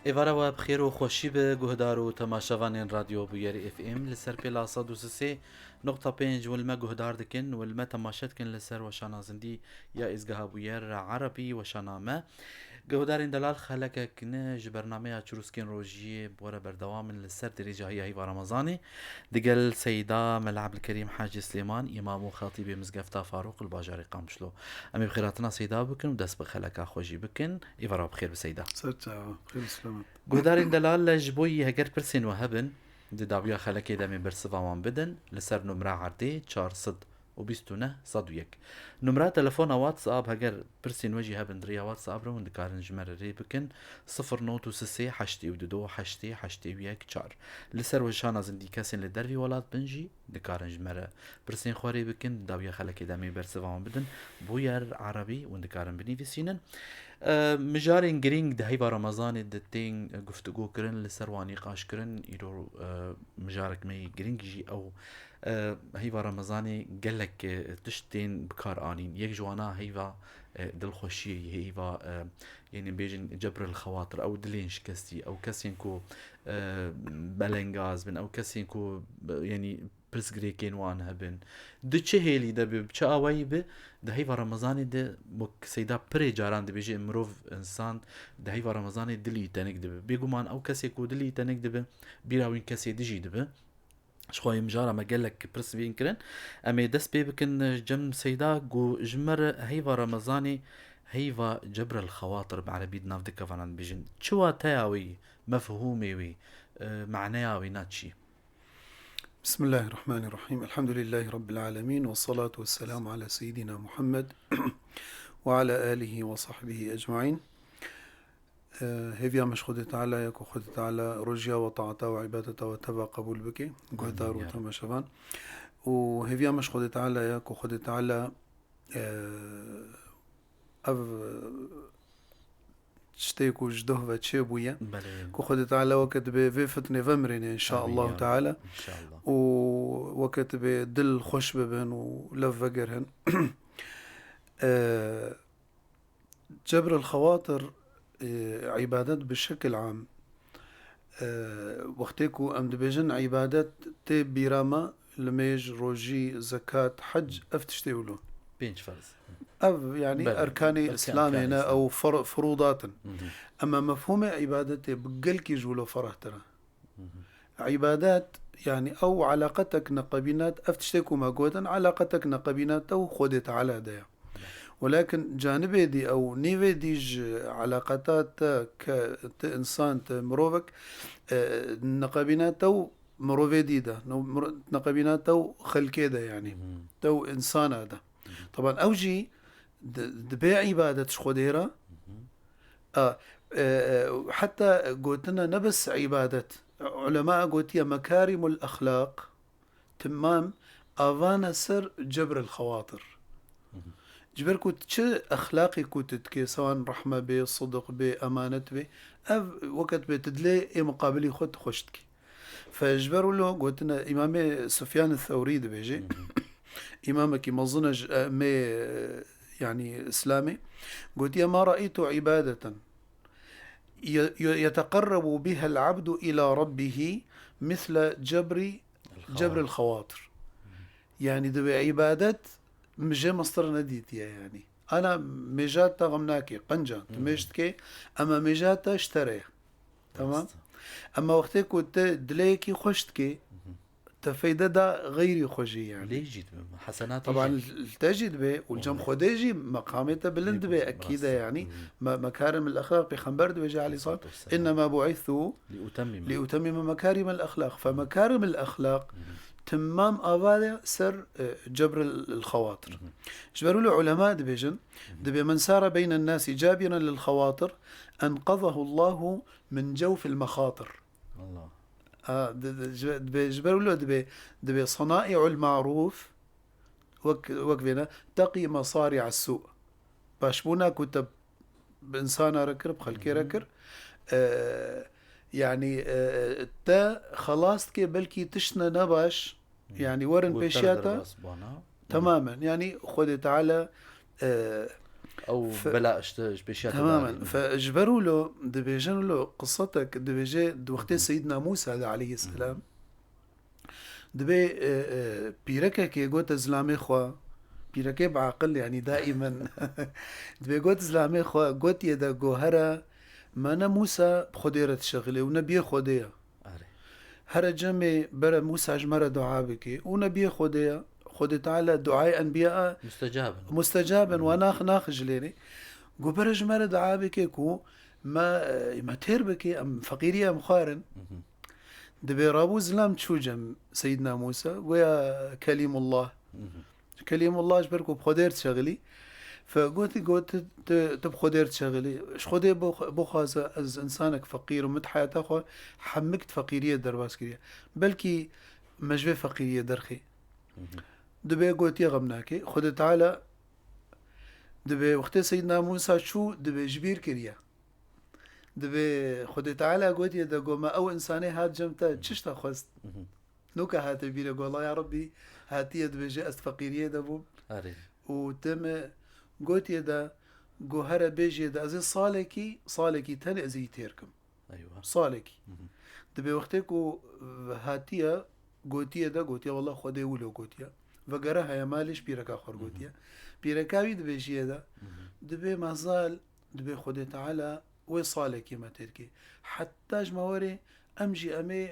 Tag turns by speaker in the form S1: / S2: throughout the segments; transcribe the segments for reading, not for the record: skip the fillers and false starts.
S1: ایوارا و بخیر و خوشی به گهدار و تماشاوان رادیو بویر اف ام لسر پیلا 103.5 والما گهدار دکن والما تماشات کن لسر وشانا زندی یا ازگاه بویر عربی وشانامه گهدارین دلال خلک کنه جبرنامه چروسکن روجیه بورا بردوام لسر درجه هی و رمضاني دقل سيدة ملعب الكريم حاج سليمان إمام وخطيب مزقفتا فاروق الباجاري قامشلو أمي بخيراتنا سيدة بكن ودس بخلك خوجي بكن إيفرا بخير بسيدة
S2: سرتا خير سلامت
S1: گودارین دلال جبوی هگر پرسین و هبن دی داویا خلکی دمی برسوا وان بدن لسر نمره عردی 429 صد یک نمره تلفون واتس اب هگر پرسین وجی هبن دریا واتس اب رو دکارن جمره ری بکن 093 82 81 4 لسر وشان زندی کسین لدروی ولات بنجی دکارن جمره پرسین خوری بکن داویا خلکی دمی برسوا وان بدن بویر عربی و دکارن بنویسینن مجارين جرينج ده هيبا رمضان الدتين گفتگو کرن لسرواني قاش کرن يرو مجارك مي جرينج جي او هيبا رمضاني قالك تشتين بكار آنين يك جوانا هيبا دل خوشي هيبا يعني بيجن جبر الخواطر او دلين شكستي او كسين كو بلنغاز بن او كسين كو يعني پرسگری کینوان هبن دو چه هیلی ده بچه آوایی به ده هیوا رمضانی ده مک سیدا پری جاران ده بیجی امروف انسان ده هیوا رمضانی دلی تنک ده بگو من او کسی کو دلی تنک ده بیراوین کسی دیجی ده شخوي مجارة ما قالك برس بين كرن أمي دس بيبكن جم سيدا جو جمر هيفا رمضاني هيفا جبر الخواطر بعربي نافدك كفانان بيجن شو تاوي مفهومي وي معناوي ناتشي.
S2: بسم الله الرحمن الرحيم الحمد لله رب العالمين والصلاة والسلام على سيدنا محمد وعلى آله وصحبه أجمعين. هذيا مش خدت على يكو خدت على رجيا وطاعته وعبادته وتبع قبول بك قدار وتم شبان وهذيا مش خدت على يكو خدت على تشتيكو جده وتشيبويا كو خدت على وقت بفيفت نوفمبر إن شاء الله تعالى
S1: إن شاء الله
S2: ووقت بدل خوش ببن ولف وقرهن جبر الخواطر عبادات بشكل عام وقتكو أم دبيجن عبادات تي بيراما لميج روجي زكاة حج أفتشتيولو
S1: بينش فرز
S2: يعني أركان الإسلام هنا أو فروضات أما مفهوم عبادته بقلك يجولو فرح ترى عبادات يعني أو علاقتك نقبينات أفتشتكو ما قوتا علاقتك نقبينات أو خودت على ديا ولكن جانبي دي أو نيفي ديج علاقات كإنسان مروفك نقبينات أو مروفي دي ده نقبينات أو خلقي ده يعني تو إنسان هذا طبعا أوجي دبي عبادة شخوديرة حتى قلتنا نبس عبادة علماء قلتيا مكارم الأخلاق تمام أفانا سر جبر الخواطر جبر كنت شو أخلاقي كنت تكي سواء رحمة بي صدق بي أمانة بي وقت بتدلي مقابلي خد خشتكي فجبروا له قلتنا إمام سفيان الثوري ده بيجي إمامك مظنج يعني إسلامي قلت يا ما رأيت عبادة يتقرب بها العبد إلى ربه مثل جبر الخواطر يعني دو عبادات مجي مصدر نديتيا يعني أنا مجاتا غمناكي قنجا تمشتكي أما مجاتا اشتري تمام أما وقتك كنت دليكي خشتكي تفيدة دا غيري خوجي يعني
S1: ليه جيت حسنات
S2: طبعا تجد به والجم خديجي مقامته بلند به أكيد يعني مكارم الأخلاق بخنبرد بيجي عليه صلاة إنما بعثوا لأتمم مكارم الأخلاق فمكارم الأخلاق تمام أفادة سر جبر الخواطر جبروا له علماء دبيجن دبي من سار بين الناس جابرا للخواطر أنقذه الله من جوف المخاطر
S1: الله
S2: جبروا له دبي صنائع المعروف وكفينا تقي مصارع السوء باشبونا كتب بإنسان ركر بخلكي ركر يعني تا خلاص كي بلكي تشنا نباش يعني ورن بيشاتا تماما يعني خذ تعالى
S1: او بلا بشيات
S2: تماما. فاجبروا له دبيجن له قصتك دبيجي وقت سيدنا موسى عليه السلام دبي بيركك يقول زلامي خوا بيركي بعقل يعني دائما دبي قوت زلامي خوا قوت يدا جوهرة ما أنا موسى بخديرة شغلي ونبي خديها هر جمع برا موسى جمرة دعاء بكي ونبي خديها خد تعالى دعاء أنبياء مستجابا وناخ جليني قو برا جمرة دعاء بكي كو ما تير بكي أم فقيرية مخارن دبي رابو زلام تشوجم سيدنا موسى ويا كليم الله كليم الله جبركو بخدير شغلي فقلت تبخدير شغلي اش خدي بخازة از انسانك فقير ومت حياته خو حمكت فقيرية درباسكرية بلكي مجبي فقيرية درخي دبي قلت يا غمناكي خد تعالى دبي وقت سيدنا موسى شو دبي جبير كريا دبي خد تعالى قلت يا دقو ما او انساني هات جمتا تشتا خست نوكا هات بيلا قول الله يا ربي هاتي دبي جاء فقيرية دبو وتم قلت يدا جوهرة بيجي يدا أزي صالكي تاني أزي تيركم
S1: أيوة
S2: صالكي دبي وقتكو هاتيا قلت يدا والله خدي ولو قلت يا فقرها يا مالش بيركا خور قلت يا بيركاوي دبي جي يدا دبي ما زال دبي خدي تعالى وصالكي ما تركي حتى جموري أمجي أمي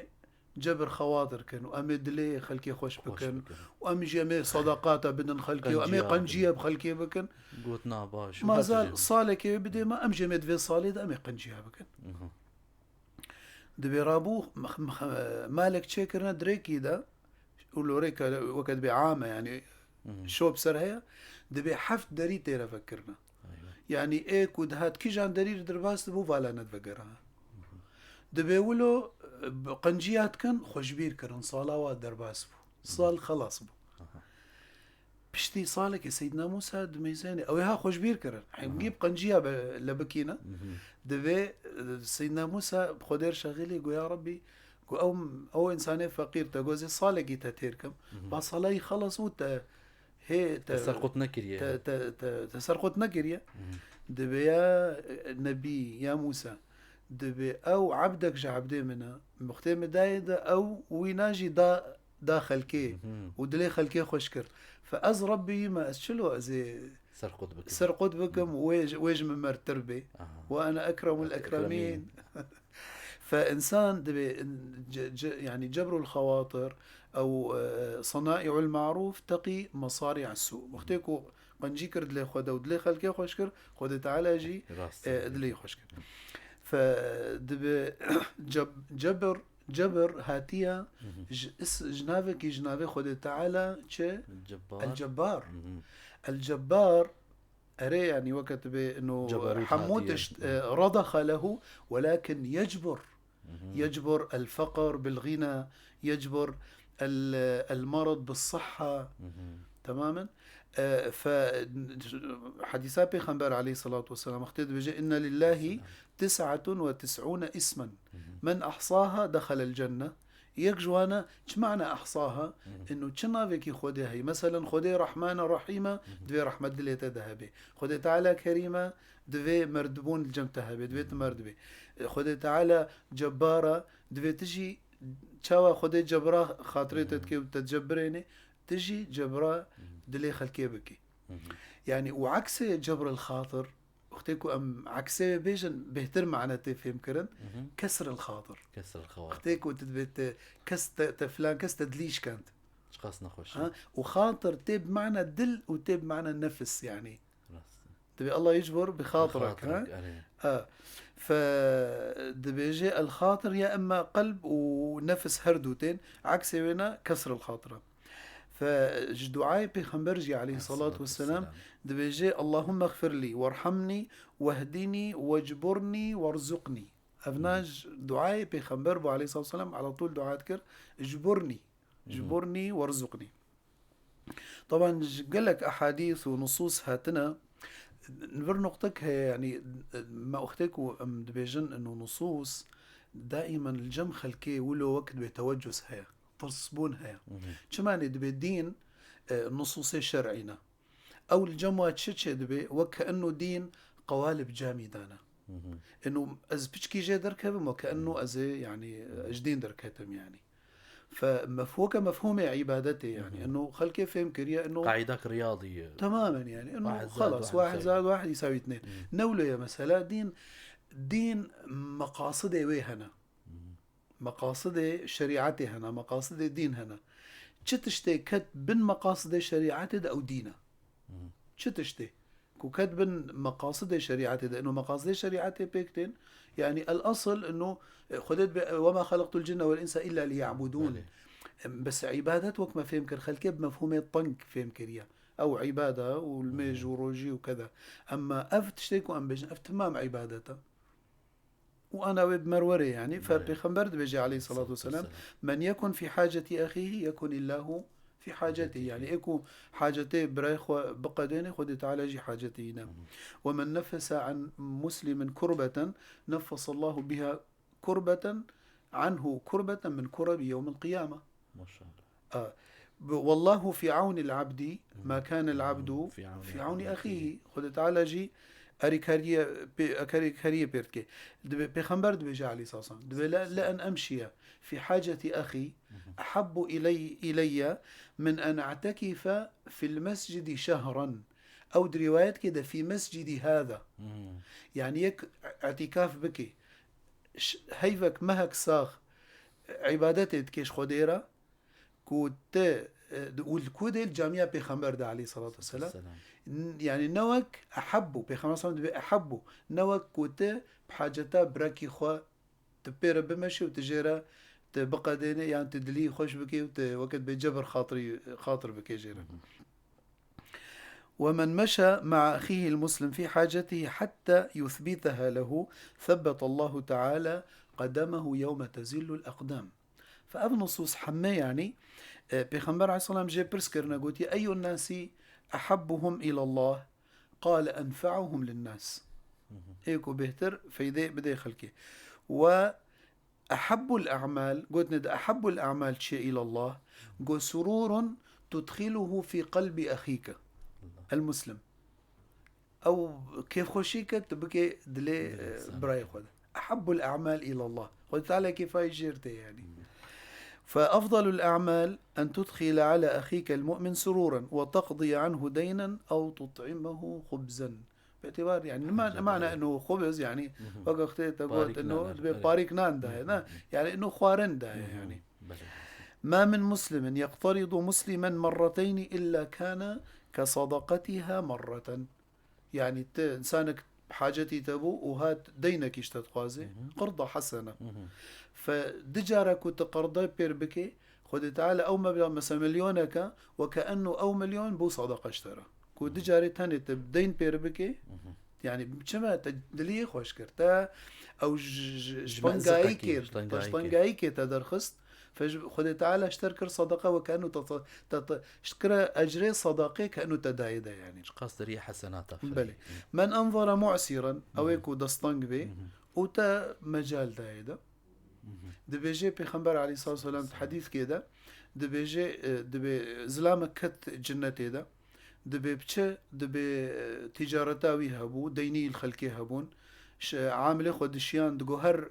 S2: جبر خواطر كان وأمي دلي خلكي خوش بكن وأمي جميع صداقاته بدن خلكي وأمي قنجية بخلكي بكن
S1: قوتنا باش
S2: ما زال صالكي بدي ما أم جميع في صالي أمي قنجية بكن دبي رابو مالك تشيكرنا دريكي دا ولو ريكا وقت بعامة يعني شو بسرها دبي حفت دري تيرا فكرنا يعني ايه كود هات كي جان درير درباس دبو فالا ندفقرها دبي ولو قنجيات كان خوشبير كرن صالوات درباس بو صال خلاص بو بشتي صالك يا سيدنا موسى دميزاني او ها خوشبير كرن حنجيب قنجيه لبكينا دبي سيدنا موسى بخدير شغلي قو يا ربي قو او انسان فقير تجوزي صالك تتيركم بصلاي خلص وت هي
S1: تسرقت نكريه
S2: تسرقت نكريه دبي يا نبي يا موسى دبي او عبدك جعبدي منها مختم دايدة او ويناجي داخل كي ودلي خلكي خوشكر فاز ربي ما اشلو ازي سرقت بكم ويج من مرتربي وانا اكرم الاكرمين فانسان دبي يعني جبر الخواطر او صنائع المعروف تقي مصارع السوء مختيكو قنجيكر دلي خدا ودلي خلكي خوشكر خد تعالى جي دلي خوشكر فدب جبر هاتيا جنابك جنابي خد تعالى الجبار أري يعني وقت بأنه حموتش رضخ له ولكن يجبر الفقر بالغنى يجبر المرض بالصحة تماما فحديثات بيغمبر عليه الصلاة والسلام اختد بجي إن لله 99 اسما من أحصاها دخل الجنة يكجوانا معنى أحصاها إنه كنا فيكي خودي هي مثلا خودي رحمن رحيمة دوي رحمة دلي تذهبي خودي تعالى كريمة دوي مردبون الجمتها بي دوي تمردبي خودي تعالى جبارة دوي تجي تشاوى خودي جبرة خاطري تتكي وتتجبريني تجي جبرة دلي خلكي بكي يعني وعكس جبر الخاطر اختيكو ام عكسه بيجن بهتر معنى تفهم كرن كسر الخاطر اختيكو تثبت فلان كست تدليش كانت
S1: اشخاص نخوش
S2: وخاطر تب معنى دل وتب معنى النفس يعني تبي الله يجبر بخاطرك فدبيجي الخاطر يا اما قلب ونفس هردوتين عكسه وينا كسر الخاطر فدعاء بيغمبرجي عليه الصلاة والسلام دبيجي اللهم اغفر لي وارحمني واهدني واجبرني وارزقني أفناج دعاء بيغمبر عليه الصلاة والسلام على طول دعاء تكر اجبرني وارزقني. طبعا قالك أحاديث ونصوص هاتنا نبر نقطك يعني ما أختك دبيجن إنه نصوص دائما الجم خلكي ولو وقت بيتوجس هيا تصبون هيا شماني دبي الدين نصوصي شرعينا أو الجموة تشتش دبي وكأنه دين قوالب جامدانا إنه أز بيشكي جي دركبم وكأنه أز يعني جدين دركتم يعني. فمفهوك مفهوم عبادته يعني انه خلك فهم كريا انه
S1: قاعدك رياضية
S2: تماما يعني انه
S1: واحد زائد
S2: خلص واحد زائد واحد يساوي اثنين. نولو يا مسألة دين مقاصده ويهنا مقاصد شريعته هنا مقاصد دين هنا تشتشتي كت بن مقاصد شريعته او دينه تشتشتي كو كت بن مقاصد شريعته انه مقاصد شريعته بيكتين يعني الاصل انه خدت وما خلقت الجن والانس الا ليعبدون. بس عبادات وقت ما فهم كر خلكي بمفهوم الطنك فهم كريا او عباده والميجوروجي وكذا. اما اف تشتيكو ام بيجن اف تمام عبادته وانا بمروري يعني. فبيخمبرد بيجي عليه الصلاه والسلام من يكن في حاجه اخيه يكن الله في حاجته يعني اكو حاجتي برايخو بقدين خد تعالى جي حاجتينا. ومن نفس عن مسلم كربة نفس الله بها كربة عنه كربة من كرب يوم القيامة.
S1: ما شاء الله.
S2: والله في عون العبد ما كان العبد في عون أخيه. خد تعالى جي أريكارية بيرتكي بيخمبر دبي عليه صاصا دبي لأن أمشي في حاجة أخي أحب إلي من أن أعتكف في المسجد شهرا أو روايات كده في مسجد هذا. يعني يك اعتكاف بكي هيفك مهك ساخ عبادتي تكيش خديرة كوت والكود الجامعة بيخمبر ده عليه الصلاة والسلام يعني نوك أحبه بيخمبر صلى الله عليه وسلم أحبه نوك كوت بحاجته براكي خوا تبير بمشي وتجيره تبقى دينه يعني تدلي خوش بكي وقت بيجبر خاطر بكي جيره. ومن مشى مع أخيه المسلم في حاجته حتى يثبتها له ثبت الله تعالى قدمه يوم تزل الأقدام. فأب نصوص حمى يعني بيخمبر عليه الصلاة والسلام جي برسكرنا قلت أي الناس أحبهم إلى الله قال أنفعهم للناس إيكو بهتر فيدي بدي خلقه. وأحب الأعمال قلت ند أحب الأعمال شيء إلى الله قل سرور تدخله في قلب أخيك المسلم أو كيف خوشيك تبكي دلي براي خد أحب الأعمال إلى الله قلت تعالى كيف يجيرتي يعني. فأفضل الأعمال أن تدخل على أخيك المؤمن سرورا وتقضي عنه دينا أو تطعمه خبزا باعتبار يعني معنى أنه خبز يعني وقت تقول أنه باريك ناندا يعني أنه خوارندا يعني. ما من مسلم يقترض مسلما مرتين إلا كان كصدقتها مرة. يعني إنسانك بحاجتي تبو وهات دينك يشتتقازي قرضة حسنة. فدجارك وتقرضي بيربكي خد تعالى أو مبلغ مثلا مليونك وكأنه أو مليون بو صدقة اشترى كو دجاري تاني تبدين بيربكي يعني بشما تدلي خوش كرتا أو شبنغايكي تدرخست فخد تعالى اشتركر صدقة وكأنه اشتكر أجري صدقة كأنه تدايدة يعني
S1: قصد حسناته.
S2: بلي من أنظر معسرا أو يكو دستنق بي وتا مجال دايدة دبيجي بيخمبر عليه الصلاة والسلام حديث كده دبيجي دبي زلامك كت جنتي ده دبي بتش دبي تجارتاوي هبو ديني الخلكي هبون عامله خود شيان دقو هر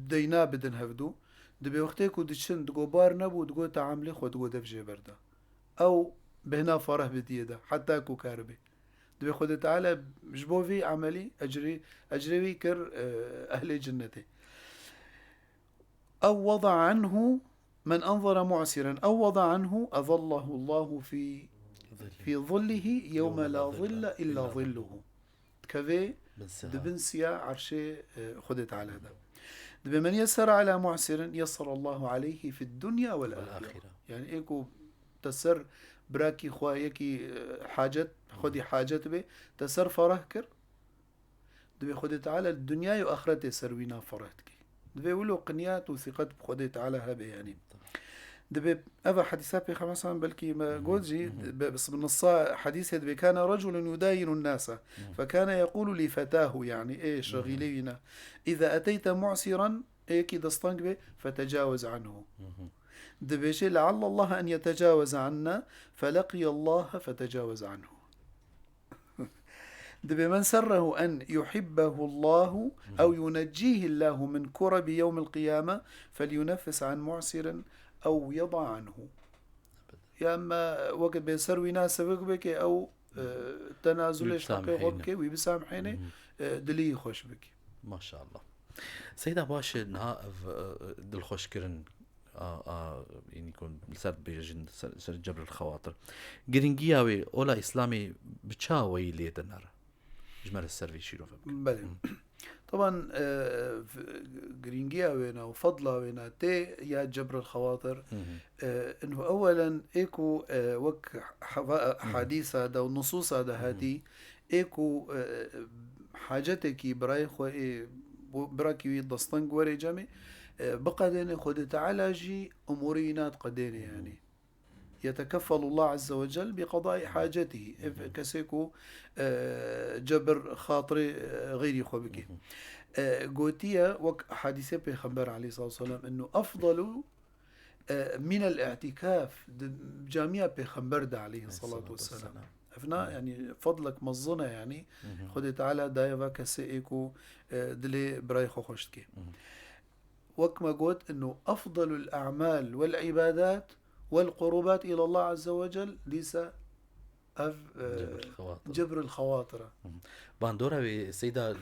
S2: دينا بدن هفدو دبي وقتيكو دشن دقو بار نبو دقو تعامله خود دقو دفجي بردا أو بهنا فرح بديده حتى كو كاربي دبي خود تعالى جبوفي عملي أجري كر أهل جنتي. أو وضع عنه من أنظر معسرا أو وضع عنه أظله الله في ظله يوم لا ظل إلا ظله كذا دبنسيا عرشي خدت على هذا. دبي من يسر على معسر يسر الله عليه في الدنيا والآخرة. يعني إيكو تسر براكي خوايكي حاجت خدي حاجت به تسر فرهكر دبي خدت على الدنيا وآخرته سروينا فرهتك دبي يقولوا قنيات وثقات بخدي تعالى هذا يعني. دبي أبا حديثات بي خمسة بلكي ما قوزي بس من الصا حديث دبي كان رجل يداين الناس فكان يقول لفتاه يعني إيش رغيلينا إذا أتيت معسرا إيكي دستانك بي فتجاوز عنه. دبي شيء لعل الله أن يتجاوز عنا فلقي الله فتجاوز عنه دبي من سره أن يحبه الله أو ينجيه الله من كرب يوم القيامة فلينفس عن معسر أو يضع عنه. يا أما وقت بيسروي ناس بك أو تنازلش حقيقك ويبسامحيني دلي خوش بك.
S1: ما شاء الله. سيدة باش نها دل خوش كرن يعني يكون لسر بيجن سر جبر الخواطر جرينجياوي اولا اسلامي بتشاوي ليتنر جمال السر شيرو
S2: بله طبعا جرينجيا وينا وفضلة وينا تي يا جبر الخواطر انه اولا ايكو وك حديث هذا والنصوص هذا هاتي ايكو حاجتك براي خو براكي دستنج وري جامي بقدين خد تعالى جي امورينات قدين يعني يتكفل الله عز وجل بقضاء حاجته كسيكو جبر خاطري غيري خوبكي قوتية وك حديثة بيخبر عليه الصلاة والسلام انه افضل من الاعتكاف جامعة بيخبر ده عليه الصلاة والسلام افنا يعني فضلك مظنة يعني خد تعالى دايفا كسيكو دلي براي خوشتكي وكما قلت انه افضل الاعمال والعبادات والقربات إلى الله عز وجل ليس جبر الخواطر.
S1: باندورا سيدا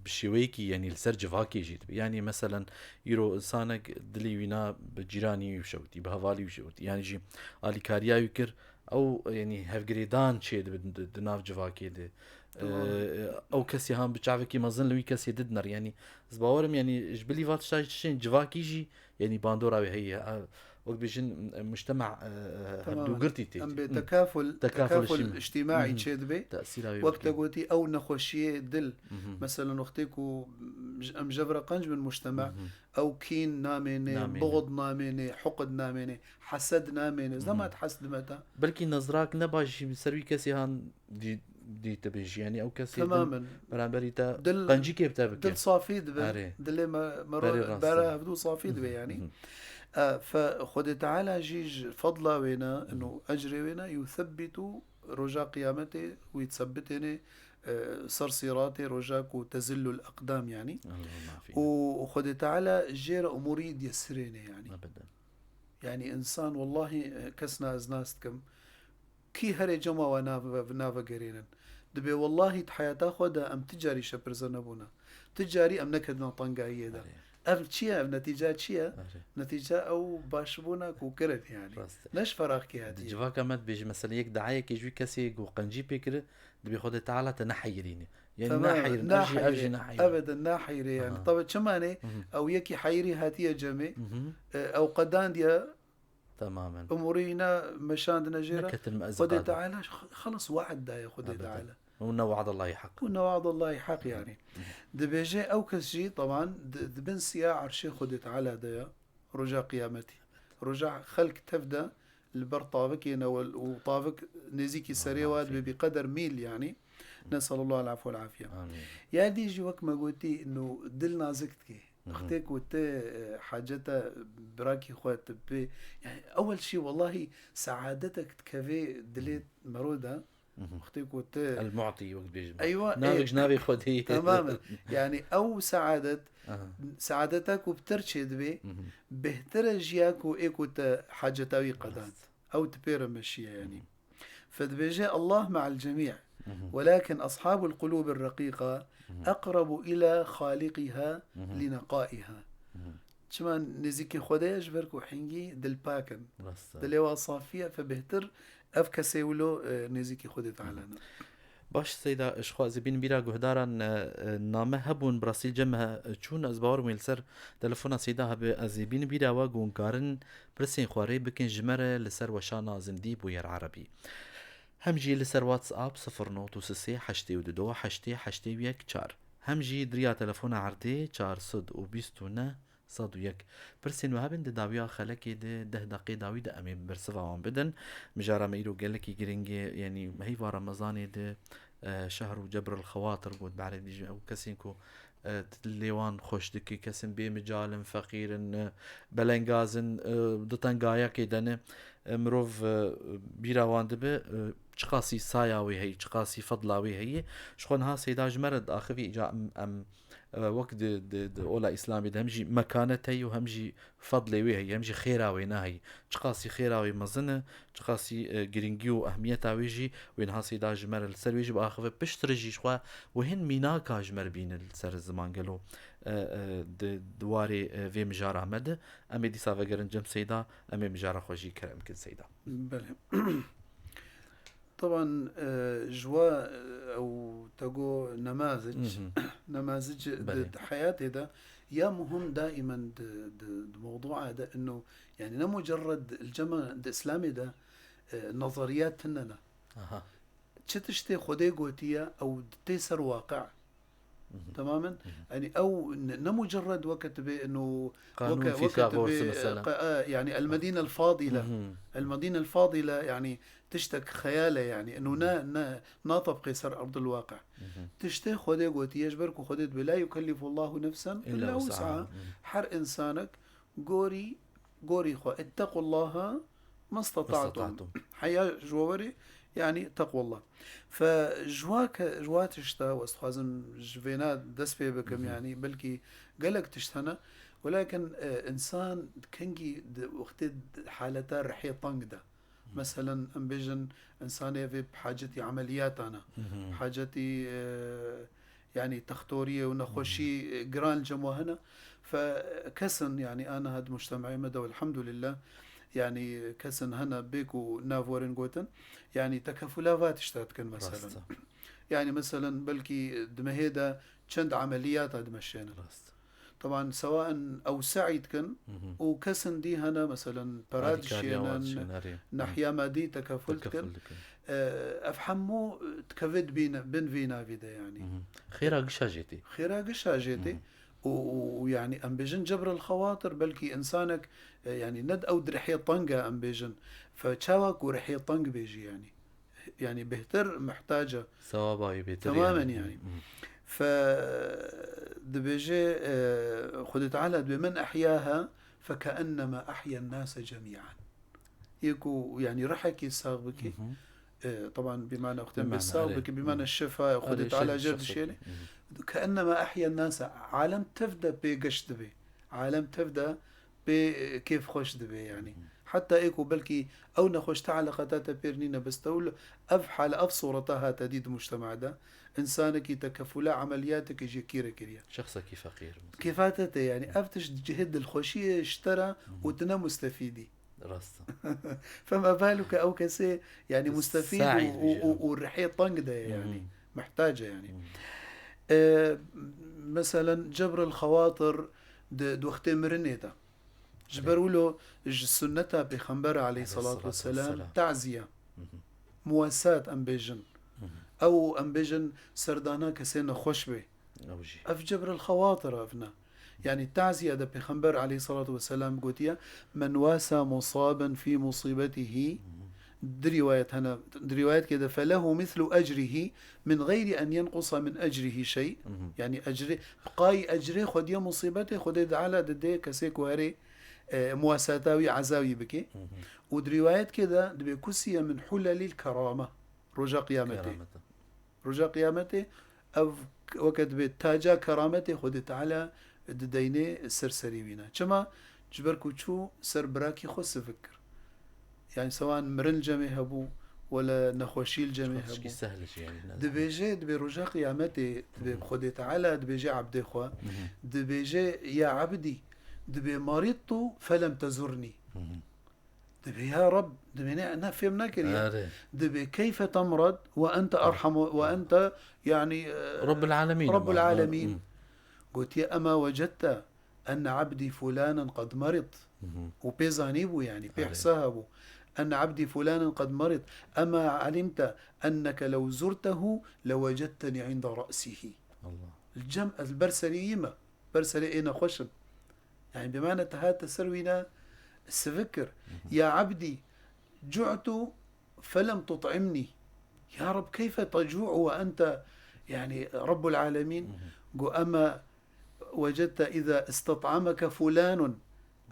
S1: بشويكي يعني السرج فاكي جيت يعني مثلا يرو إنسانك دلي وينا بجيراني وشوتي بهوالي وشوتي يعني جي آلي كاريا يكر أو يعني هفجريدان شيء دناف جفاكي ده أو كسي هم بتشافكي مازن لوي كسي ددنر يعني زباورم يعني جبلي فاتشين جفاكي جي يعني باندورا هي وقت بيجن مجتمع هبدو قرتي تي
S2: تكافل اجتماعي تشيد بي وقت قوتي او نخوشيه دل مثلا وقتيكو ام جبر قنج من مجتمع او كين ناميني بغض ناميني حقد ناميني حسد ناميني زي ما تحسد متى
S1: بلكي نظراك نباش بسروي كسي هان دي تبيج يعني او كسي
S2: تماما
S1: برابري تا قنجي كيف تابك
S2: دل صافيد بي دل مرة بارا هبدو صافيد بي يعني فخد تعالى جيج فضلا وينا انه اجري وينا يثبت رجاء قيامته ويتثبتني صرصيراتي رجاك وتزل الاقدام يعني وخد تعالى جير اموري يسريني يعني
S1: ابدا
S2: يعني انسان والله كسنا ازناستكم كي هري جما ونافا قرينا دبي والله تحياتا خدا ام تجاري شبرزنبونا تجاري ام نكدنا طنقاية ده أف تشيا نتيجة تشيا نتيجة أو باشبونا كوكرت يعني نش فراغ كي هذه
S1: جوا كمان بيجي مثلا يك دعاية كيجي كسي وقنجي بيكر دبي خد تعالى تنحيريني يعني ناحير أرجي ناحير
S2: أبدا ناحير يعني طبعا شماني أو يكي حيري هاتية جمي أو قدان ديا
S1: تماما
S2: أمورينا مشاندنا جيرا خد تعالى خلص وعد دايا خد تعالى
S1: وإن وعد الله حق
S2: وإن وعد الله حق يعني دبيجي أو كسجي طبعا دبن سيا عرشي خدت على ديا رجاء قيامتي رجاء خلق تفدى البرطابك وطابك نزيكي سريوات بقدر ميل يعني نسأل الله العفو والعافية يا دي جي وك ما قلتي إنه دل نازكتكي اختك وت حاجته براكي خوات بي يعني أول شيء والله سعادتك تكفي دليت مرودة اختك وت
S1: المعطي وقت بيجي
S2: ايوه
S1: نابج نابي خدي
S2: تماما يعني او سعادتك وبترشد بي بهتر جياك وايكو حاجتاوي قدان او تبير مشيه يعني فدبيجي الله مع الجميع ولكن اصحاب القلوب الرقيقه اقرب الى خالقها لنقائها شمان نزيكي خدايش بركو حنجي دل باكن دلوا صافيه فبهتر افكا سيولو نزيكي خدت علينا
S1: باش سيدا اشخاص زبين بيرا جهدارا نامه هبون براسيل جمها چون از باور ميلسر تلفونا سيدا هب ازبين بيرا واغون كارن برسين خواري بكن جمره لسر وشانا زندي بوير عربي همجي لسر واتساب 09 حشتي ودو حشتي حشتي ويك چار همجي دريا تلفونا عردي 429 صد ويك برسين وهابن داويا خلكي ده دقي داوي ده امي برسفا وان بدن مجارا ميرو قالكي جرينجي يعني هي رمضاني ده شهر جبر الخواطر قد بعد يجي او كسينكو تليوان خوش دكي كسن بي مجال فقير بلنغازن دتنغايا كيدن مروف بيراوان دبي چقاسي ساياوي هي چقاسي فضلاوي هي شخون ها سيداج مرد آخوي إجا أم وقت د اولا اسلامي ده همجي مكانتي وهمجي فضلي وهي همجي خيراوي ناهي چقاسي خيراوي مزنه چقاسي جرينجيو اهميتها ويجي وين هاسي دا جمر السر ويجي باخذ بشترجي شوا وهن ميناكا جمر بين السر الزمان قالوا دواري في مجار احمد امي دي سافا جرنجم سيدا امي مجار خوجي كرم كن سيدا
S2: بله. طبعا جوا او تقو نماذج حياتي ده يا مهم دائما موضوع هذا انه يعني لا مجرد الجمع الاسلامي ده نظريات تننا تشتي خدي قوتية او تيسر واقع تماما يعني او مجرد وقت انه يعني المدينه الفاضله المدينه الفاضله يعني تشتك خياله يعني انه ناطب قيصر ارض الواقع تشتي خدي قوتي يجبرك وخديت بلا يكلف الله نفسا الا وسعها حر انسانك قوري خو اتقوا الله ما استطعتم حياه جووري يعني تقوى الله جوات اشتا واستخازن جفينات دس في بكم يعني بلكي قالك تشتنا ولكن انسان كنجي وقت حالتا رحية طنق ده مثلا امبيجن انسانية في بحاجتي عمليات انا حاجتي يعني تختورية ونخوشي جران جموهنا فكسن يعني انا هاد مجتمعي مدى والحمد لله يعني كسن هنا بيكو نافورين قوتن يعني تكفلافات اشتاتكن مثلا يعني مثلا بلكي دمهيدا چند عمليات دمشينا طبعا سواء او سعيدكن وكسن دي هنا مثلا براد شينا نحيا مادي تكفلتكن افحمو تكفد بين فينا فيدا يعني
S1: خيرا قشاجيتي
S2: ويعني أمبيجن جبر الخواطر بلكي إنسانك يعني ند أو درحية طنقة أمبيجن فتشاوك ورحية طنق بيجي يعني بهتر محتاجة
S1: سواباي بهتر
S2: تماما يعني فدبيجي خد تعالى بمن أحياها فكأنما أحيا الناس جميعا يكو يعني رحكي الساغبكي طبعا بمعنى أختم بالساغبكي بمعنى الشفاء خد تعالى جرد الشيء كأنما أحيا الناس عالم تفدى بقشت به عالم تفدى بكيف خوش دبي يعني حتى إيكو بلكي أو نخوش تعالى قطاتا بيرنينا بس تقول أفحل أفصورتها تديد مجتمع ده إنسانك يتكفلا عملياتك يجي كيرا كريا
S1: شخصك فقير
S2: كيفاتته يعني أفتش جهد الخوشية اشترى وتنا مستفيدي
S1: راسا
S2: فما بالك أو كسي يعني مستفيد والرحية طنق ده يعني محتاجة يعني مثلا جبر الخواطر دوختي مرنيتا جبروا له السنة بخنبر عليه الصلاة والسلام تعزية مواساة أمبيجن أو أمبيجن سردانا كسينا خوشبه أف جبر الخواطر أفنا يعني التعزية ده بخنبر عليه الصلاة والسلام قوتيا من واسى مصابا في مصيبته روايات كده فله مثل أجره من غير أن ينقص من أجره شيء يعني أجره بقاي أجره خد يا مصيبته خد على ددي كسيك واري مواساتاوي عزاوي بكي ودروايات كده دبي كسية من حلل الكرامة رجاء قيامته أو وقت بتاجا كرامته خدت على دديني السرسري بينا كما جبركو شو سربراكي خص فكر يعني سواء مرن جميع هبو ولا نخوشي الجميع هبو دبيجي دبي رجاء قيامتي دبي خدي تعالى دبيجي عبدي خوا دبيجي يا عبدي دبي مرضت فلم تزرني دبي يا رب دبي أنا فهمنا كريا دبي كيف تمرض وأنت أرحم وأنت يعني
S1: رب العالمين
S2: قلت يا أما وجدت أن عبدي فلانا قد مرض وبيزانيبو يعني بيحسابه أن عبدي فلانا قد مرض أما علمت أنك لو زرته لوجدتني عند رأسه
S1: الله
S2: الجمع البرسليمة برسلينا خشب يعني بمعنى تهات سروينا السفكر يا عبدي جعت فلم تطعمني يا رب كيف تجوع وأنت يعني رب العالمين أما وجدت إذا استطعمك فلان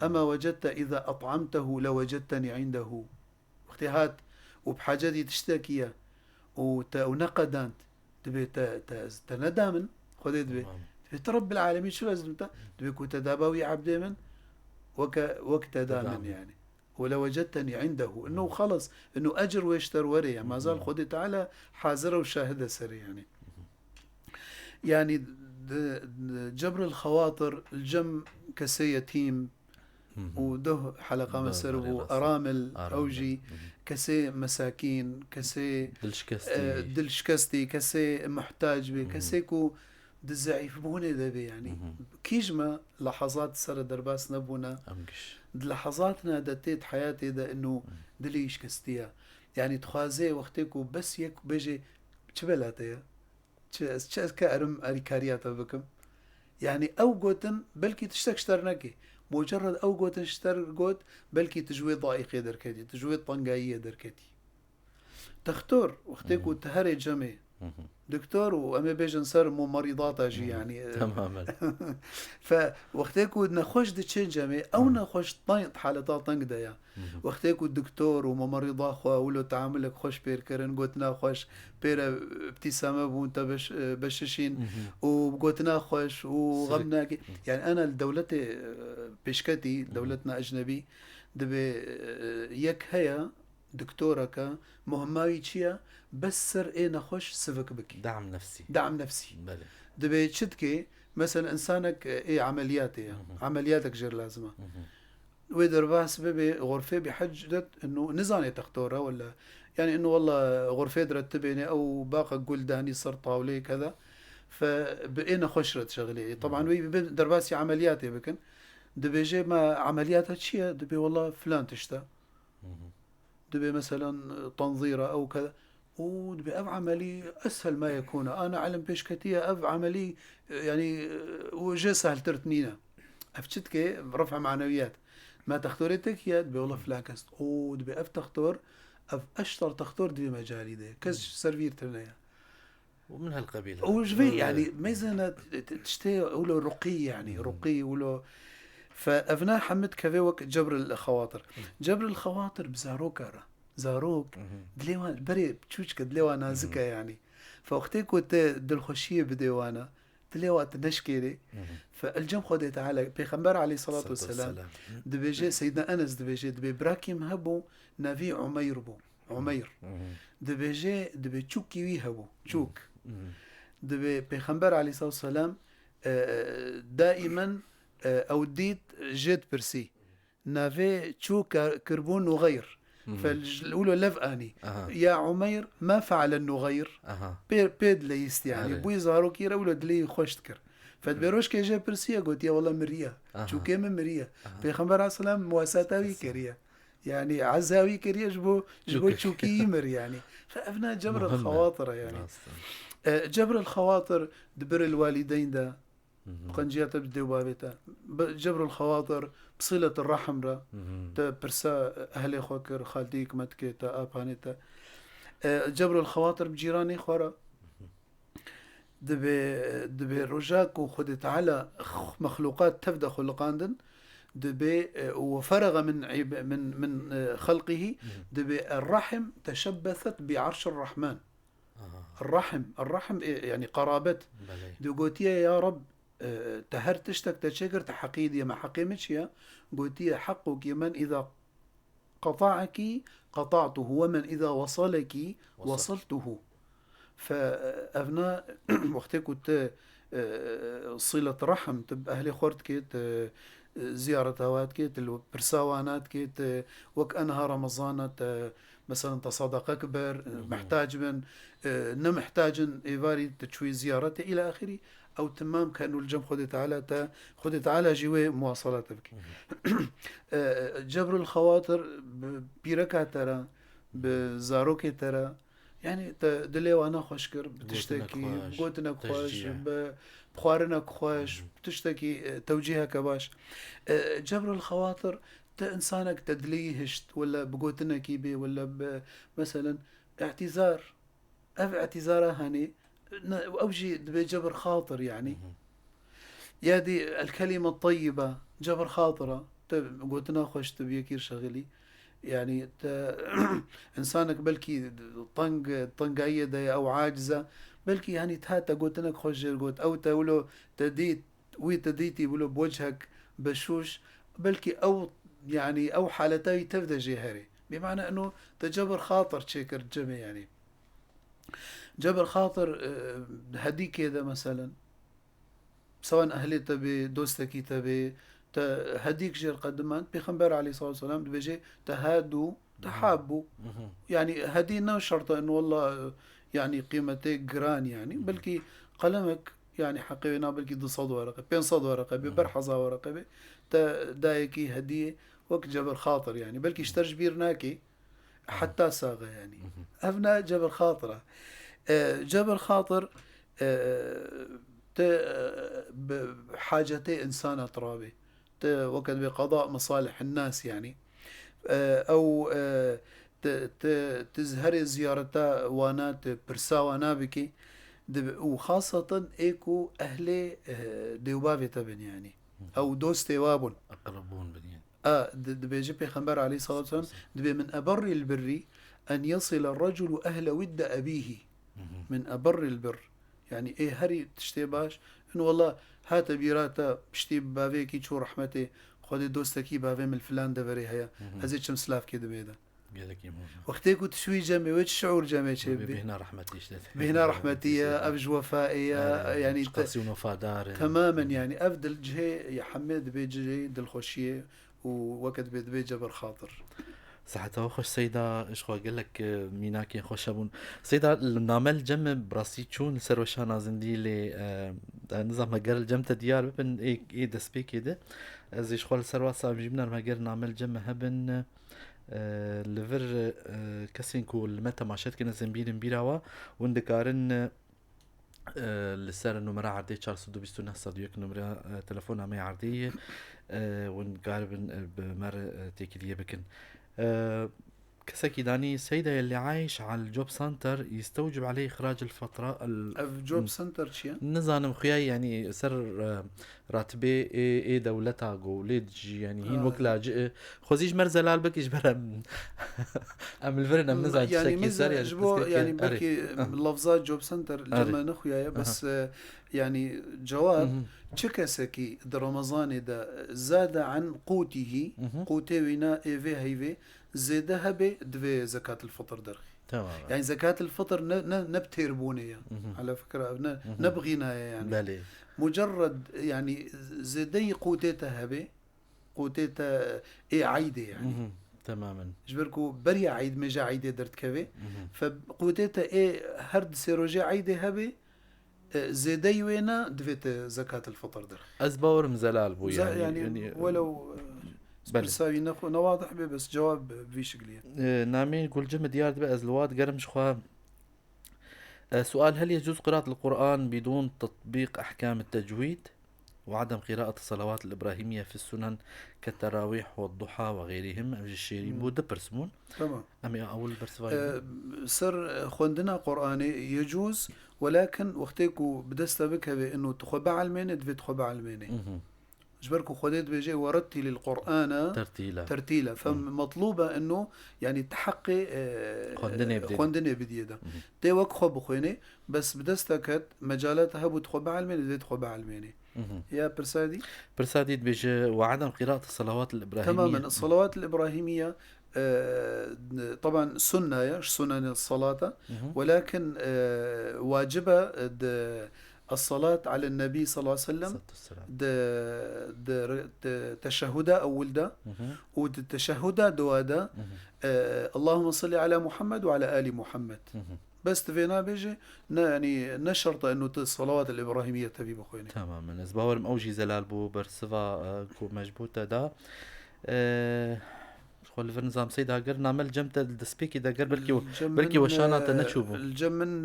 S2: أما وجدت إذا أطعمته لوجدتني عنده. وقتی هات وبحاجتي تشتكي ونقدانت تبي تندامن خذ تبي رب العالمين شو لازم تبي كنت دابوي عبد من وقت دامن يعني ولو وجدتني عنده انه خلص انه اجر ويشتر وري يعني ما زال خذ تعالى حاضر وشاهد سري يعني جبر الخواطر الجم كسي يتيم وده حلقة مسرب وأرامل أوجي كسي مساكين كسي دلشكستي كسي محتاج بي كسي كو دزعيف بوني ده بي يعني كيجما لحظات سر درباس نبونا لحظاتنا دتيت حياتي ده إنه دليش كستيا يعني تخازي وقتكو بس يك بيجي شبلاتيا شاس كأرم أريكارياتا بكم يعني أو قوتن بلكي تشترناكي مجرد أو قوت اشتر قوت بلكي تجويد ضائقية دركتي تجويد طنقائية دركتي تختار وقتك تهري جميع دكتور وأما بيجن صار مو مريضات أجي يعني
S1: تماما
S2: فوقتك نخش دتشين جميع أو نخش طنط حالتها طنق ديا وقتك الدكتور وما مريضة خوا ولو تعاملك خوش بير كرن قوتنا خوش بير ابتسامة وانت بششين وقوتنا خوش وغمنا يعني أنا دولتي بشكتي دولتنا أجنبي دبي يك هيا دكتورك مهماوي تشيا بس سر ايه نخش سفك بكي دعم نفسي
S1: بله.
S2: دبي تشتكي مثلا انسانك ايه عملياتي عملياتك جير لازمه ويدر باس ببي غرفه بحجة انه نزاني تختورها ولا يعني انه والله غرفه ترتبيني او باقي قلداني صر طاولي كذا فبقينا خشرت شغلي طبعا وي درباسي عملياتي بكن دبي جي ما عملياتها تشيا دبي والله فلان تشتا دبي مثلا تنظيره او كذا ودبي أب عملي أسهل ما يكون أنا علم بيشكتية أب عملي يعني وجه سهل ترتنينا أفتشت كي رفع معنويات ما تختوريتك يا دبي والله فلان كست دبي أف تختور أف أشتر تختور دبي مجالي ده كز سرفير ترنيا
S1: ومن هالقبيل
S2: وجبي يعني ميزنا تشتي ولو رقي يعني رقي ولو فأفنا حمد كفيوك جبر الخواطر جبر الخواطر بزاروكارا زاروك دليوان بري بتشوشك دليوان نازكة يعني فوقتي كنت دلخوشية بديوانا دليوان تنشكيري فالجم خدي تعالى بيخمبر عليه الصلاة والسلام دبيجي سيدنا أنس دبيجي دبي براكيم هبو نافي عمير بو عمير دبيجي دبي تشوكي ويهبو تشوك دبي بيخمبر عليه الصلاة والسلام دائما أوديت جيت برسي نافي تشوك كربون وغير فالأولى لف أني يا عمير ما فعل النغير بيد ليست يعني بوي زارو كيرا ولا دلي خوشتكر فدبيروش كي جا برسيا قلت يا والله مريا شو كيما مريا بيخمبر عليه السلام مواساتاوي كريا يعني عزاوي كريا جبو تشوكي يمر يعني فأفنا جبر الخواطر يعني جبر الخواطر دبر الوالدين ده قنجيات بدي وبابتا جبر الخواطر بصلة الرحم را برسا أهلي خوكر خالديك متكي تا أبانيتا جبر الخواطر بجيراني خورا دبي رجاك وخدت على مخلوقات تبدأ خلقاندن دبي وفرغ من خلقه دبي الرحم تشبثت بعرش الرحمن الرحم يعني قرابت دو قوتيا يا رب تهرتشتك تشكر تحقيدي ما حقيمتش يا قوتيا حقك من إذا قطعك قطعته ومن إذا وصلك وصلته فأبناء وقتك كنت صلة رحم تب أهلي خورت كيت زيارة هوات كيت البرساوانات كيت وك أنها رمضانات مثلا تصادق أكبر محتاج من نمحتاج إيفاري تشوي زيارته إلى آخره أو تمام كأنه الجم خدت على جوي مواصلات بك جبر الخواطر بيركع ترى بزاروك ترى يعني دلي وانا خوشكر بتشتكي قوتنا خوش بخوارنا خوش بتشتكي توجيهك باش جبر الخواطر إنسانك تدليهشت ولا بقوتنا كيبي ولا مثلا اعتذاره هني أوجي بجبر خاطر يعني يا دي الكلمة الطيبة جبر خاطرة قلت ناخش تبي كير شغلي يعني إنسانك بلكي طنق أيدة أو عاجزة بلكي يعني تهاتا قلت لك خوش قلت أو تقولوا تديت تديتي بلو بوجهك بشوش بلكي أو يعني أو حالتي تبدا جهري بمعنى أنه تجبر خاطر تشيكر جميع يعني جبر خاطر هديك كذا مثلا سواء أهلي تبي دوستكي تبي هديك جير قدمان بيخنبر عليه الصلاة والسلام بيجي تهادوا تحابوا يعني هدينا شرطة انه والله يعني قيمتك جران يعني بلكي قلمك يعني حقينا بلكي دو صد ورقة بين صد ورقة ببرحظة ورقة دايكي هدية وقت جبر خاطر يعني بلكي اشترج بيرناكي حتى ساغة يعني أبناء جبر خاطرة جبر خاطر بحاجتي إنسان ترابي وقت بقضاء مصالح الناس يعني أو تزهري زيارتا وانات برسا وانا بكي وخاصة إيكو أهلي ديوبابي تبن يعني أو دوستي وابن
S1: أقربون بنيان
S2: دبي جيبي خنبر عليه الصلاة والسلام دبي من أبر البر أن يصل الرجل أهل ود أبيه من أبر البر يعني إيه هري تشتيباش إنه والله هات بيراتا بشتي بافيكي شو رحمتي خودي دوستكي بافي من الفلان دبري هيا هزيت شم سلاف كده بيدا وقتيكو تشوي جمي وش شعور جمي شبي
S1: بهنا رحمتي
S2: بهنا رحمتي أبج وفائية يعني
S1: تقسيم وفاء دار
S2: تماما يعني أفضل جهي يا حمد بيجي دل خوشية ووقت بيت جبر خاطر
S1: صحتها خوش سيدا ايش خو اقول لك ميناكي خوش ابون سيدا نعمل جم براسي تشون سر وشانا زندي لي نظام مجر الجمت ديار بن ايه دسبي كده از ايش خو سر واسا جبنا المجر نعمل جم هبن لفر كسين كو المتا ماشات كنا زنبيل بيراوا وندكارن لسر النمرة عردي 429 صديق نمرة تلفون عمي عردي ونقاربن بمر تيكيدية بكن كسكي داني سيدة يلي عايش على الجوب سنتر يستوجب عليه إخراج الفترة
S2: الجوب سنتر شيا
S1: نظام خياي يعني سر راتبي اي دولتها قوليد يعني هين وكلا جئ خوزيج مرزلال بكيش برم ام الفرن ام نزعج
S2: يعني
S1: شكي سر
S2: يعني بركي لفظات جوب سنتر جمع نخويا بس يعني جواب تشكسكي در رمضان دا زاد عن قوته قوته ونا ايفي هيفي زيدها بدفي زكاة الفطر درخي
S1: تمام
S2: يعني زكاة الفطر نبتير بونية على فكرة نبغينا يعني
S1: بلي.
S2: مجرد يعني زيدي قوتيتها هبي قوتيتها ايه عيدة يعني
S1: تماما
S2: جبركو بريا عيد مجا عيدة درت كبي فقوتيتها ايه هرد سيروجي عيدة هبي زيدي وينا دفيت زكاة الفطر در
S1: أزبور مزلال بو
S2: يعني ولو بساوي نواضح بي بس جواب في شكلية
S1: نامين يقول جمع ديار بقى أزلوات قرم شخوا سؤال هل يجوز قراءة القرآن بدون تطبيق أحكام التجويد وعدم قراءة الصلوات الإبراهيمية في السنن كالتراويح والضحى وغيرهم أمج الشيرين بو دبرسمون
S2: تمام
S1: أمي أول برسفاي
S2: سر خوندنا قرآني يجوز ولكن وقتيكو بدست بك بأنه تخبع المينة دفي تخبع المينة جبركو خديت بيجي وردتي للقرآن ترتيلا فمطلوبة انه يعني تحقي خوندني بديدا تي وك خب خويني بس بدستكت مجالاتها بتخبع المينة دفي تخبع المينة يا برسادي
S1: بيجي وعدم قراءة الصلوات الإبراهيمية
S2: تماما الصلوات الإبراهيمية طبعا سنن الصلاة ولكن واجبة الصلاة على النبي صلى الله عليه وسلم تشهدا أولدا وتشهدا دوادا اللهم صل على محمد وعلى آل محمد بس تفينا بيجي يعني نشرط انه الصلوات الابراهيميه تبي بخويني
S1: تماما زباور موجي زلال بو برسفا كو مجبوطه دا خول فرنظام سيد هاجر نعمل جمت الدسبيكي دا بركي وشانا تنشوبو
S2: الجمن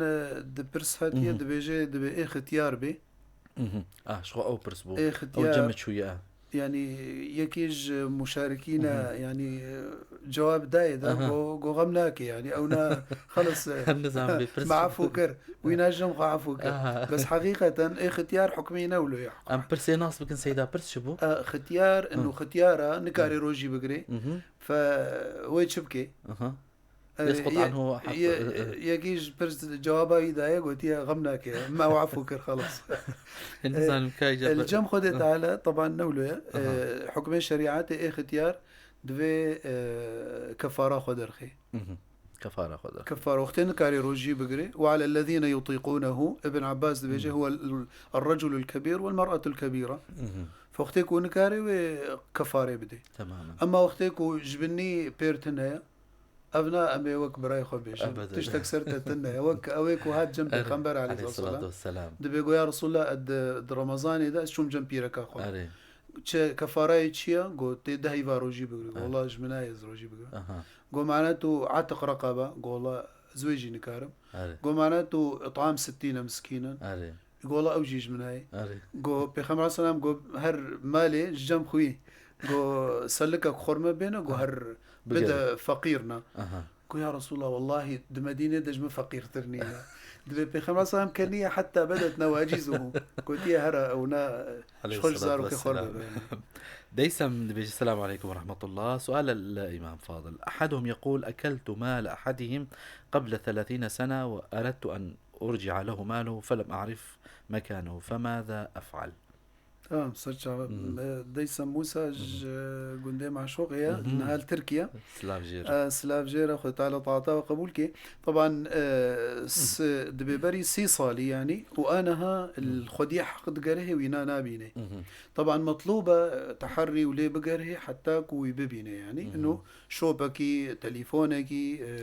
S2: دبرس هاتيه دبيجي دبي اختيار بي
S1: شو او برسبو
S2: او
S1: جمت شويه
S2: يعني يكيج مشاركينا يعني جواب دايد جو غمناك يعني أونا خلص مع فوكر وينجم قاع فوكر بس حقيقة اختيار حكمي نولو يحكم
S1: ام برسي ناس بكن سيدا برس شبو
S2: اختيار انه ختيارة نكاري روجي بقري فويت شبكي
S1: يسقط عنه حق
S2: يجيج برس جوابا إذا قلت يا غمناك ما وعفوكر خلاص الجم خدت على طبعا نولو حكم الشريعة اختيار دوي كفارة خدرخي كفارة وقتين كاري روجي بقري وعلى الذين يطيقونه ابن عباس دبيجي هو الرجل الكبير والمرأة الكبيرة فوقتيكو نكاري وكفارة بدي
S1: تماما
S2: أما وقتيكو جبني بيرتنايا أبناء أمي وك براي خبيش تشتك سرت تنايا وك أويك وهاد جنب الخنبر عليه الصلاة والسلام دبيجو يا رسول الله أد رمضان إذا شوم جنبي ركا خو كفارة تشيا قو تدهي باروجي بقري والله جمناي زروجي بقري قو معناته عتق رقبة قو والله زويجي نكارم قو معناته إطعام 60 مسكينا قو والله أوجيج من هاي قو بخمر السلام قو هر مالي جم خوي قو سلكك خرمة بينا قو هر بدا فقيرنا قو يا رسول الله والله دمدينة دجم فقير ترنينا بخمر السلام كنية حتى بدت نواجزه قلت يا هرا أونا شخش زارو كخرمة
S1: ديسم بيجي السلام عليكم ورحمة الله. سؤال الإمام فاضل: أحدهم يقول: أكلت مال أحدهم قبل 30 سنة وأردت أن أرجع له ماله فلم أعرف مكانه، فماذا أفعل؟
S2: سرچا ديسم موسى قندي معشوق هي نهال تركيا سلاف جيرا خد تعالى طاعته وقبول كي طبعا دبيبري 6 صالي يعني وأنها الخديع قد قره وينا نابيني طبعا مطلوبة تحري ولي بقره حتى كوي ببيني يعني إنه شوبكي تليفونكي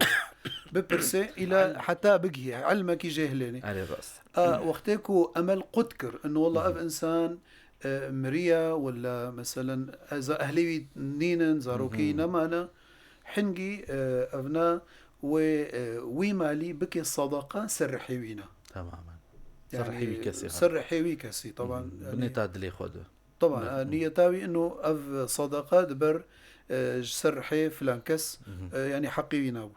S2: ببرسي إلى حتى بقي علمك جهليني
S1: على الرأس
S2: وقتكو أمل قدكر إنه والله أب إنسان مريا ولا مثلا أهلي نينن زاروكي نمانا حنجي أبنا ومالي بكي الصدقة سرحيوينا
S1: تماما
S2: يعني سرحيوي كسي طبعا
S1: بنتاد لي خده
S2: طبعا نيتاوي إنه أف صدقة دبر سرحي فلانكس يعني حقيوينا أبو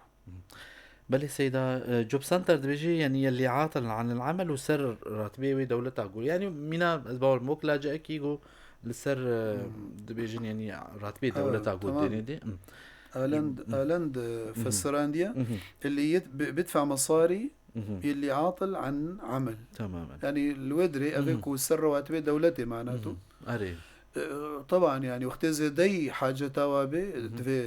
S1: بل سيدا جوب سنتر دبيجي يعني اللي عاطل عن العمل وسر راتبي دولتها قول يعني منا باور موك لاجا كيغو لسر دبيجي يعني راتبي دولتها قول دي
S2: ألند فسرانديا اللي بيدفع مصاري اللي عاطل عن عمل
S1: تماما
S2: يعني الودري أبيكو سر راتبي دولتي معناته
S1: أري
S2: طبعا يعني وقت زي حاجة توابي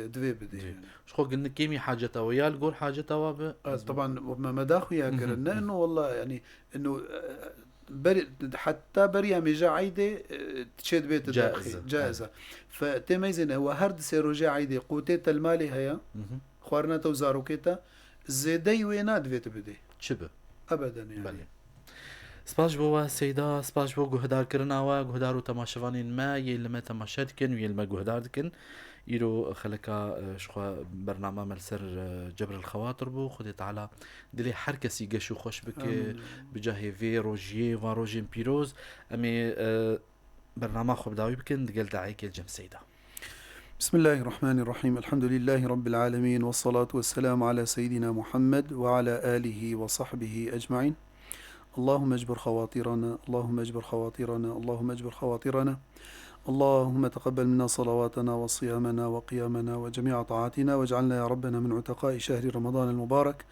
S2: دوي بدي يعني.
S1: شو قلنا كيمي حاجة توابي القول حاجة توابي
S2: طبعا وما مداخو يا كرنا إنه والله يعني إنه حتى بريا ميجا عيدة تشد بيت جائزة فتميزين هو هرد سيروجا عيدة قوتيت المالي هيا خوارنا توزارو كيتا زيدي ويناد فيت بدي
S1: شبه
S2: أبدا يعني
S1: بلي. سپاس بو سیدا سپاس بو گهدار کرنا و گهدار و تماشوانین ما یلما تماشات کن و یلما گهدار دکن يرو خلكا شخوا برنامج ملسر جبر الخواطر بو خدي تعالى دلي حركسي قشو خوش بك بجاه في روجيه وروجين بيروز امي برنامج خب داوي بكن دقل دعيك الجم سيدا.
S2: بسم الله الرحمن الرحيم. الحمد لله رب العالمين والصلاة والسلام على سيدنا محمد وعلى آله وصحبه أجمعين. اللهم اجبر خواطرنا اللهم اجبر خواطرنا اللهم اجبر خواطرنا اللهم تقبل منا صلواتنا وصيامنا وقيامنا وجميع طاعاتنا واجعلنا يا ربنا من عتقاء شهر رمضان المبارك.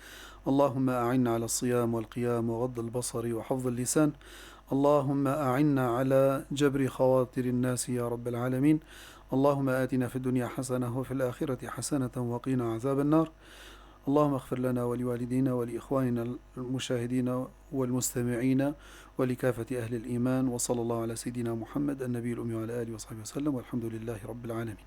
S2: اللهم أعنا على الصيام والقيام وغض البصر وحفظ اللسان. اللهم أعنا على جبر خواطر الناس يا رب العالمين. اللهم آتنا في الدنيا حسنة وفي الآخرة حسنة وقنا عذاب النار. اللهم اغفر لنا ولوالدينا ولإخواننا المشاهدين والمستمعين ولكافة أهل الإيمان. وصلى الله على سيدنا محمد النبي الأمي وعلى آله وصحبه وسلم والحمد لله رب العالمين.